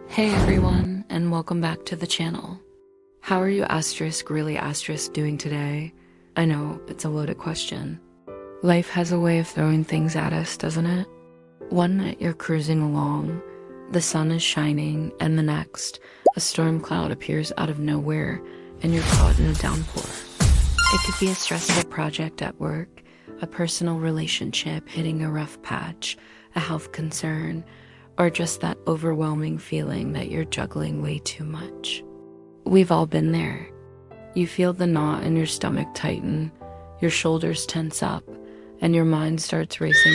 Hey everyone, and welcome back to the channel. How are you really doing today? I know, it's a loaded question. Life has a way of throwing things at us, doesn't it? One night you're cruising along, the sun is shining, and the next, a storm cloud appears out of nowhere, and you're caught in a downpour. It could be a stressful project at work, a personal relationship hitting a rough patch, a health concern, or just that overwhelming feeling that you're juggling way too much. We've all been there. You feel the knot in your stomach tighten, your shoulders tense up, and your mind starts racing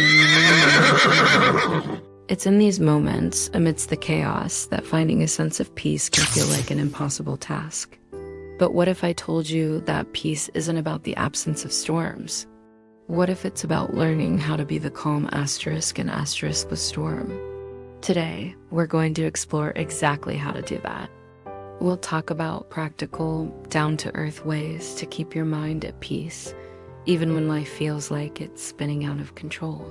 It's in these moments, amidst the chaos, that finding a sense of peace can feel like an impossible task. But what if I told you that peace isn't about the absence of storms? What if it's about learning how to be the calm asterisk and asterisk the storm? Today, we're going to explore exactly how to do that. We'll talk about practical, down-to-earth ways to keep your mind at peace, even when life feels like it's spinning out of control.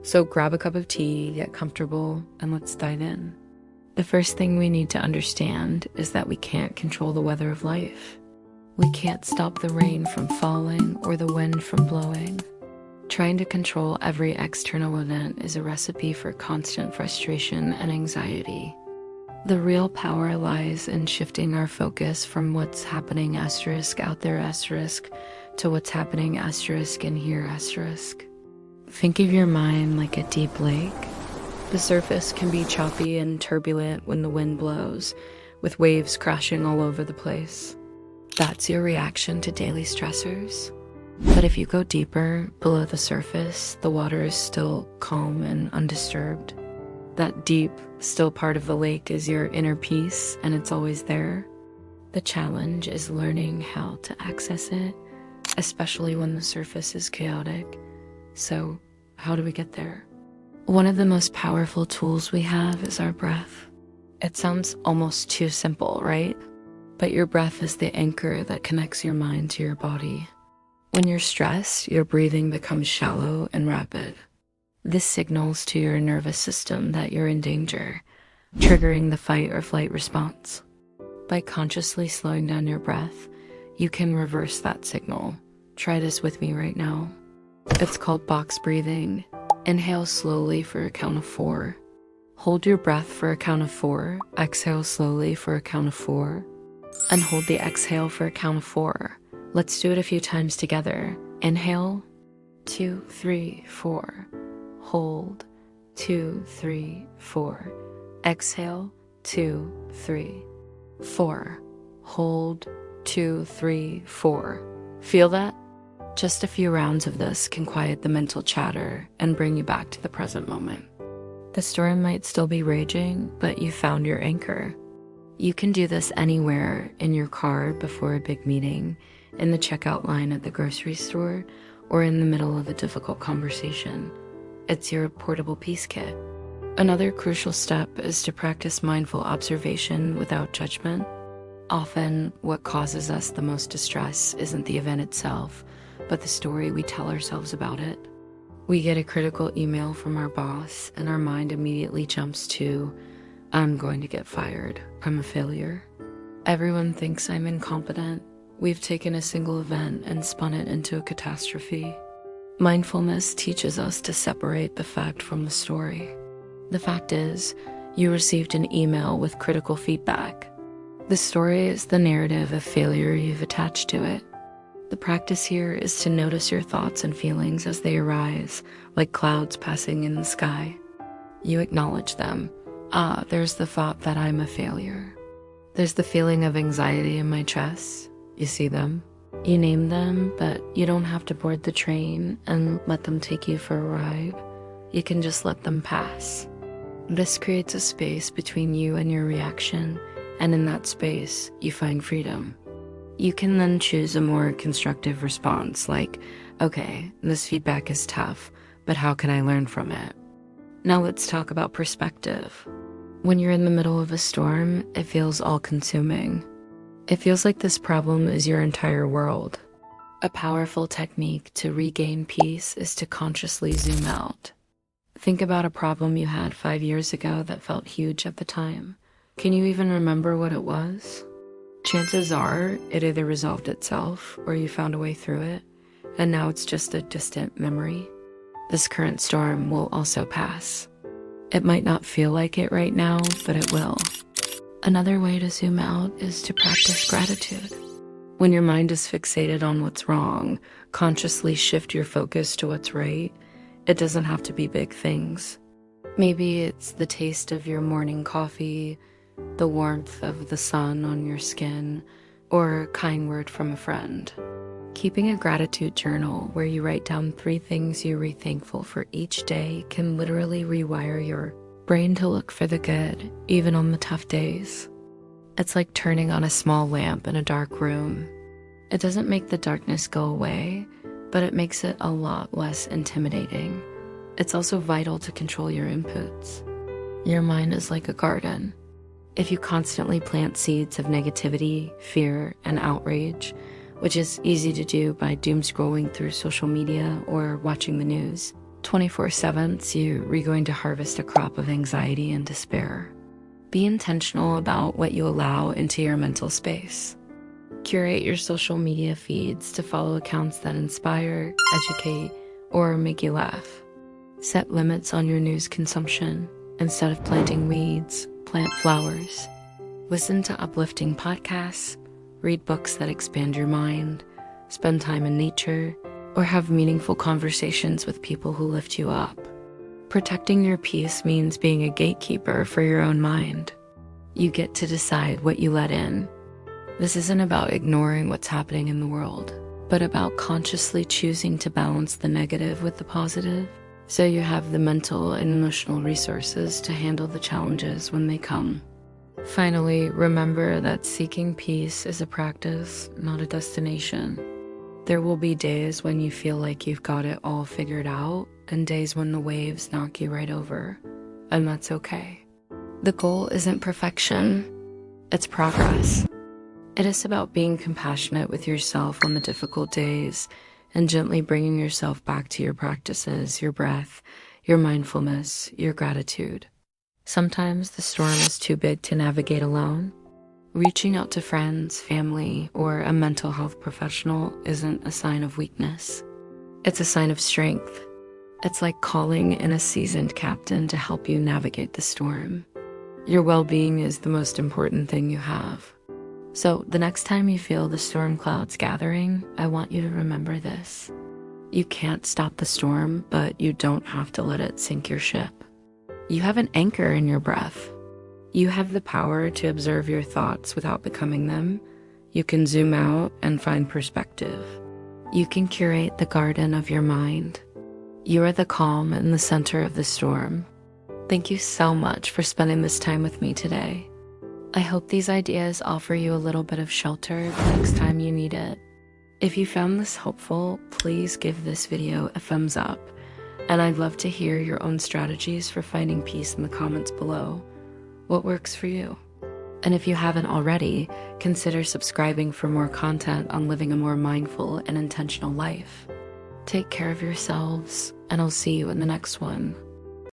So grab a cup of tea, get comfortable, and let's dive in. The first thing we need to understand is that we can't control the weather of life. We can't stop the rain from falling or the wind from blowing. Trying to control every external event is a recipe for constant frustration and anxiety. The real power lies in shifting our focus from what's happening asterisk out there asterisk to what's happening asterisk in here asterisk. Think of your mind like a deep lake. The surface can be choppy and turbulent when the wind blows, with waves crashing all over the place. That's your reaction to daily stressors. But if you go deeper, below the surface, the water is still calm and undisturbed. That deep, still part of the lake is your inner peace, and it's always there. The challenge is learning how to access it, especially when the surface is chaotic. So, how do we get there? One of the most powerful tools we have is our breath. It sounds almost too simple, right? But your breath is the anchor that connects your mind to your body. When you're stressed, your breathing becomes shallow and rapid. This signals to your nervous system that you're in danger, triggering the fight or flight response. By consciously slowing down your breath, you can reverse that signal. Try this with me right now. It's called box breathing. Inhale slowly for a count of 4. Hold your breath for a count of 4. Exhale slowly for a count of 4. And hold the exhale for a count of 4. Let's do it a few times together. Inhale, 2, 3, 4. Hold, 2, 3, 4. Exhale, 2, 3, 4. Hold, 2, 3, 4. Feel that? Just a few rounds of this can quiet the mental chatter and bring you back to the present moment. The storm might still be raging, but you found your anchor. You can do this anywhere, in your car before a big meeting, in the checkout line at the grocery store, or in the middle of a difficult conversation. It's your portable peace kit. Another crucial step is to practice mindful observation without judgment. Often, what causes us the most distress isn't the event itself, but the story we tell ourselves about it. We get a critical email from our boss, and our mind immediately jumps to, I'm going to get fired, I'm a failure. Everyone thinks I'm incompetent. We've taken a single event and spun it into a catastrophe. Mindfulness teaches us to separate the fact from the story. The fact is, you received an email with critical feedback. The story is the narrative of failure you've attached to it. The practice here is to notice your thoughts and feelings as they arise, like clouds passing in the sky. You acknowledge them. There's the thought that I'm a failure. There's the feeling of anxiety in my chest. You see them. You name them, but you don't have to board the train and let them take you for a ride. You can just let them pass. This creates a space between you and your reaction, and in that space, you find freedom. You can then choose a more constructive response, like, okay, this feedback is tough, but how can I learn from it? Now let's talk about perspective. When you're in the middle of a storm, it feels all-consuming. It feels like this problem is your entire world. A powerful technique to regain peace is to consciously zoom out. Think about a problem you had 5 years ago that felt huge at the time. Can you even remember what it was? Chances are it either resolved itself or you found a way through it, and now it's just a distant memory. This current storm will also pass. It might not feel like it right now, but it will. Another way to zoom out is to practice gratitude. When your mind is fixated on what's wrong, consciously shift your focus to what's right. It doesn't have to be big things. Maybe it's the taste of your morning coffee, the warmth of the sun on your skin, or a kind word from a friend. Keeping a gratitude journal where you write down 3 things you're thankful for each day can literally rewire your brain to look for the good, even on the tough days. It's like turning on a small lamp in a dark room. It doesn't make the darkness go away, but it makes it a lot less intimidating. It's also vital to control your inputs. Your mind is like a garden. If you constantly plant seeds of negativity, fear, and outrage, which is easy to do by doom scrolling through social media or watching the news 24/7, you're going to harvest a crop of anxiety and despair. Be intentional about what you allow into your mental space. Curate your social media feeds to follow accounts that inspire, educate, or make you laugh. Set limits on your news consumption. Instead of planting weeds, plant flowers. Listen to uplifting podcasts, read books that expand your mind, spend time in nature, or have meaningful conversations with people who lift you up. Protecting your peace means being a gatekeeper for your own mind. You get to decide what you let in. This isn't about ignoring what's happening in the world, but about consciously choosing to balance the negative with the positive, so you have the mental and emotional resources to handle the challenges when they come. Finally, remember that seeking peace is a practice, not a destination. There will be days when you feel like you've got it all figured out, and days when the waves knock you right over, and that's okay. The goal isn't perfection, it's progress. It is about being compassionate with yourself on the difficult days and gently bringing yourself back to your practices, your breath, your mindfulness, your gratitude. Sometimes the storm is too big to navigate alone. Reaching out to friends, family, or a mental health professional isn't a sign of weakness. It's a sign of strength. It's like calling in a seasoned captain to help you navigate the storm. Your well-being is the most important thing you have. So the next time you feel the storm clouds gathering, I want you to remember this. You can't stop the storm, but you don't have to let it sink your ship. You have an anchor in your breath. You have the power to observe your thoughts without becoming them. You can zoom out and find perspective. You can curate the garden of your mind. You are the calm in the center of the storm. Thank you so much for spending this time with me today. I hope these ideas offer you a little bit of shelter the next time you need it. If you found this helpful, please give this video a thumbs up, and I'd love to hear your own strategies for finding peace in the comments below. What works for you? And if you haven't already, consider subscribing for more content on living a more mindful and intentional life. Take care of yourselves, and I'll see you in the next one.